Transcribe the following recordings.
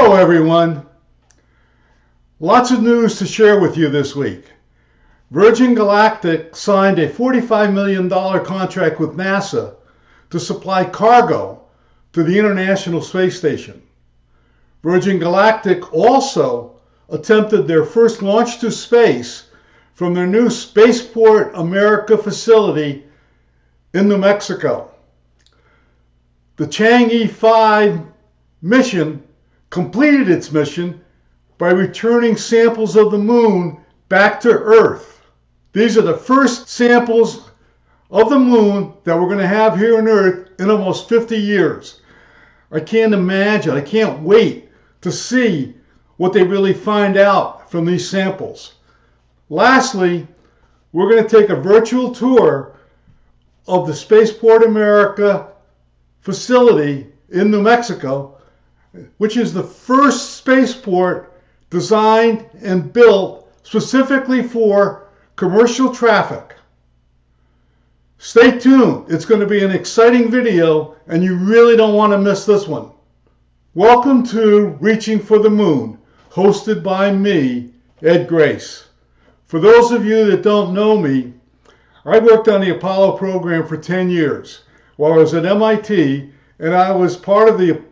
Hello everyone. Lots of news to share with you this week. Virgin Galactic signed a $45 million contract with NASA to supply cargo to the International Space Station. Virgin Galactic also attempted their first launch to space from their new Spaceport America facility in New Mexico. The Chang'E 5 mission completed its mission by returning samples of the moon back to Earth. These are the first samples of the moon that we're going to have here on Earth in almost 50 years. I can't imagine, I can't wait to see what they really find out from these samples. Lastly, we're going to take a virtual tour of the Spaceport America facility in New Mexico, which is the first spaceport designed and built specifically for commercial traffic. Stay tuned. It's going to be an exciting video, and you really don't want to miss this one. Welcome to Reaching for the Moon, hosted by me, Ed Grace. For those of you that don't know me, I worked on the Apollo program for 10 years while I was at MIT, and I was part of the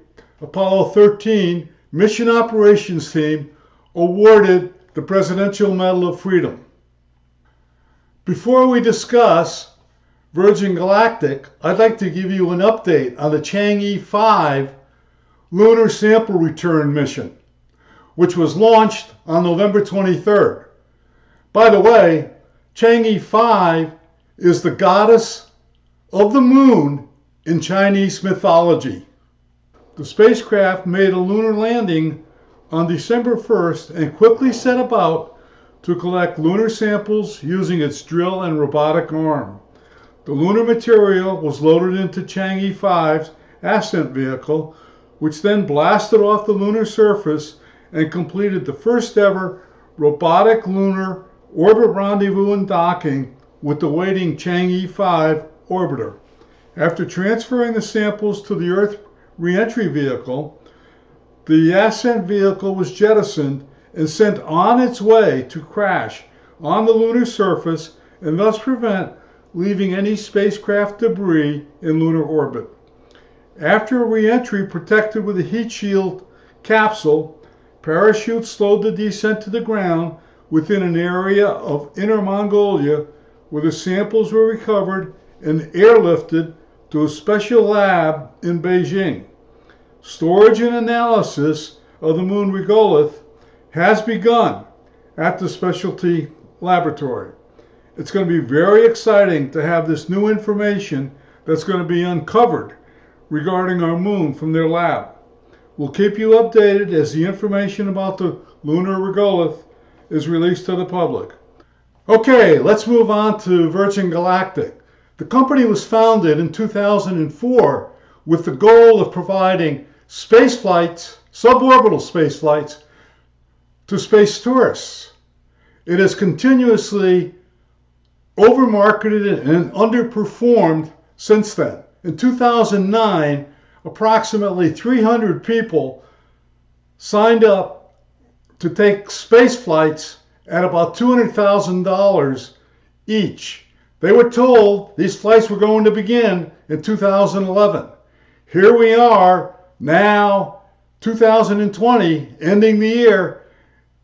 Apollo 13 mission operations team awarded the Presidential Medal of Freedom. Before we discuss Virgin Galactic, I'd like to give you an update on the Chang'e 5 lunar sample return mission, which was launched on November 23rd. By the way, Chang'e 5 is the goddess of the moon in Chinese mythology. The spacecraft made a lunar landing on December 1st and quickly set about to collect lunar samples using its drill and robotic arm. The lunar material was loaded into Chang'e 5's ascent vehicle, which then blasted off the lunar surface and completed the first ever robotic lunar orbit rendezvous and docking with the waiting Chang'e 5 orbiter. After transferring the samples to the Earth re-entry vehicle, the ascent vehicle was jettisoned and sent on its way to crash on the lunar surface and thus prevent leaving any spacecraft debris in lunar orbit. After re-entry protected with a heat shield capsule, parachutes slowed the descent to the ground within an area of Inner Mongolia where the samples were recovered and airlifted to a special lab in Beijing. Storage and analysis of the moon regolith has begun at the specialty laboratory. It's going to be very exciting to have this new information that's going to be uncovered regarding our moon from their lab. We'll keep you updated as the information about the lunar regolith is released to the public. Okay, let's move on to Virgin Galactic. The company was founded in 2004 with the goal of providing space flights, suborbital space flights, to space tourists. It has continuously overmarketed and underperformed since then. In 2009, approximately 300 people signed up to take space flights at about $200,000 each. They were told these flights were going to begin in 2011. Here we are now, 2020, ending the year,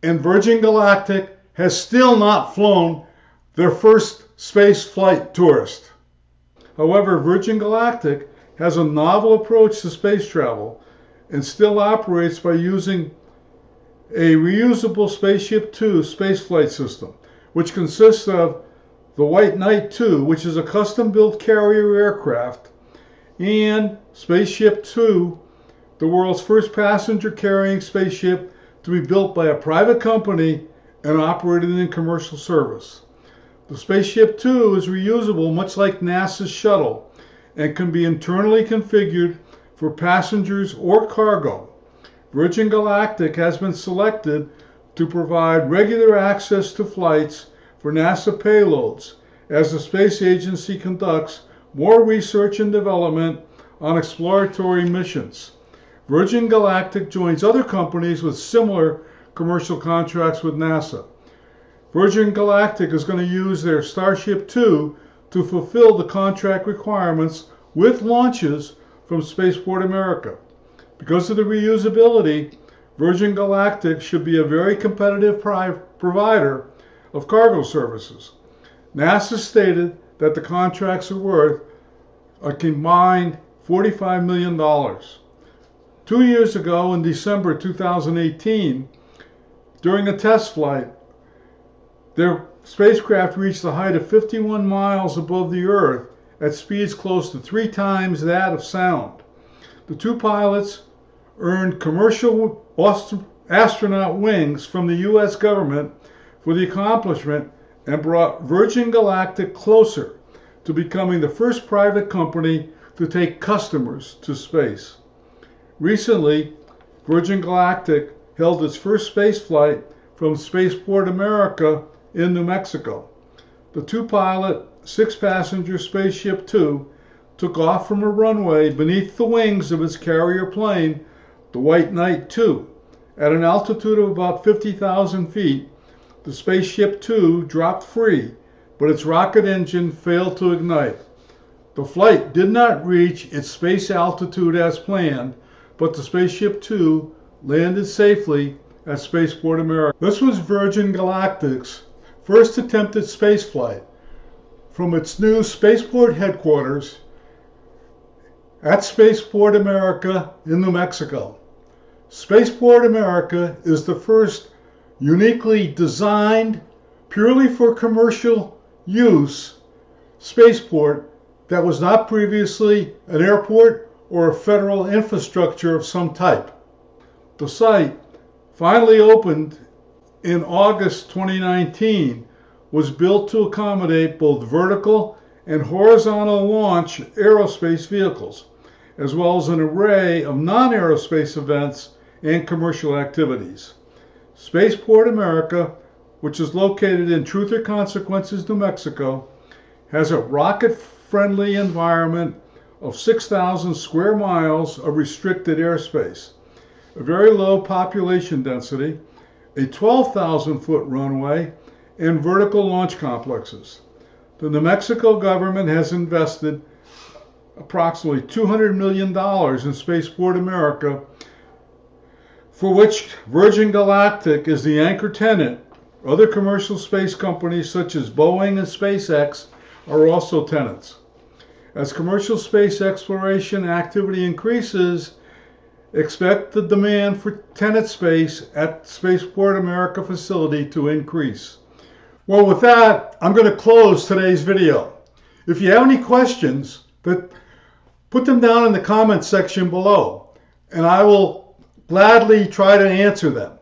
and Virgin Galactic has still not flown their first space flight tourist. However, Virgin Galactic has a novel approach to space travel and still operates by using a reusable Spaceship Two spaceflight system, which consists of the White Knight 2, which is a custom-built carrier aircraft, and Spaceship Two, the world's first passenger-carrying spaceship to be built by a private company and operated in commercial service. The Spaceship Two is reusable much like NASA's shuttle and can be internally configured for passengers or cargo. Virgin Galactic has been selected to provide regular access to flights for NASA payloads as the space agency conducts more research and development on exploratory missions. Virgin Galactic joins other companies with similar commercial contracts with NASA. Virgin Galactic is going to use their Starship 2 to fulfill the contract requirements with launches from Spaceport America. Because of the reusability, Virgin Galactic should be a very competitive provider of cargo services. NASA stated that the contracts are worth a combined $45 million. 2 years ago, in December 2018, during a test flight, their spacecraft reached a height of 51 miles above the Earth at speeds close to 3 times that of sound. The two pilots earned commercial astronaut wings from the U.S. government for the accomplishment and brought Virgin Galactic closer to becoming the first private company to take customers to space. Recently, Virgin Galactic held its first space flight from Spaceport America in New Mexico. The two-pilot, six-passenger Spaceship 2 took off from a runway beneath the wings of its carrier plane, the White Knight 2. At an altitude of about 50,000 feet, the Spaceship 2 dropped free, but its rocket engine failed to ignite. The flight did not reach its space altitude as planned, but the Spaceship 2 landed safely at Spaceport America. This was Virgin Galactic's first attempted spaceflight from its new spaceport headquarters at Spaceport America in New Mexico. Spaceport America is the first uniquely designed, purely for commercial use, spaceport that was not previously an airport or a federal infrastructure of some type. The site, finally opened in August 2019, was built to accommodate both vertical and horizontal launch aerospace vehicles, as well as an array of non-aerospace events and commercial activities. Spaceport America, which is located in Truth or Consequences, New Mexico, has a rocket-friendly environment of 6,000 square miles of restricted airspace, a very low population density, a 12,000-foot runway, and vertical launch complexes. The New Mexico government has invested approximately $200 million in Spaceport America, for which Virgin Galactic is the anchor tenant. Other commercial space companies such as Boeing and SpaceX are also tenants. As commercial space exploration activity increases, expect the demand for tenant space at Spaceport America facility to increase. Well, with that, I'm going to close today's video. If you have any questions, put them down in the comment section below, and I will gladly try to answer them.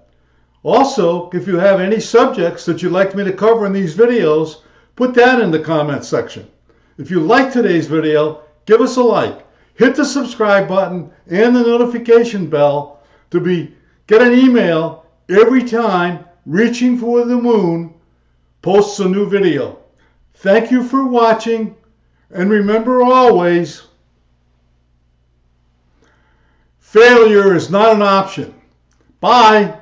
Also, if you have any subjects that you'd like me to cover in these videos, put that in the comment section. If you like today's video, give us a like, hit the subscribe button and the notification bell to get an email every time Reaching for the Moon posts a new video. Thank you for watching, and remember always, failure is not an option. Bye.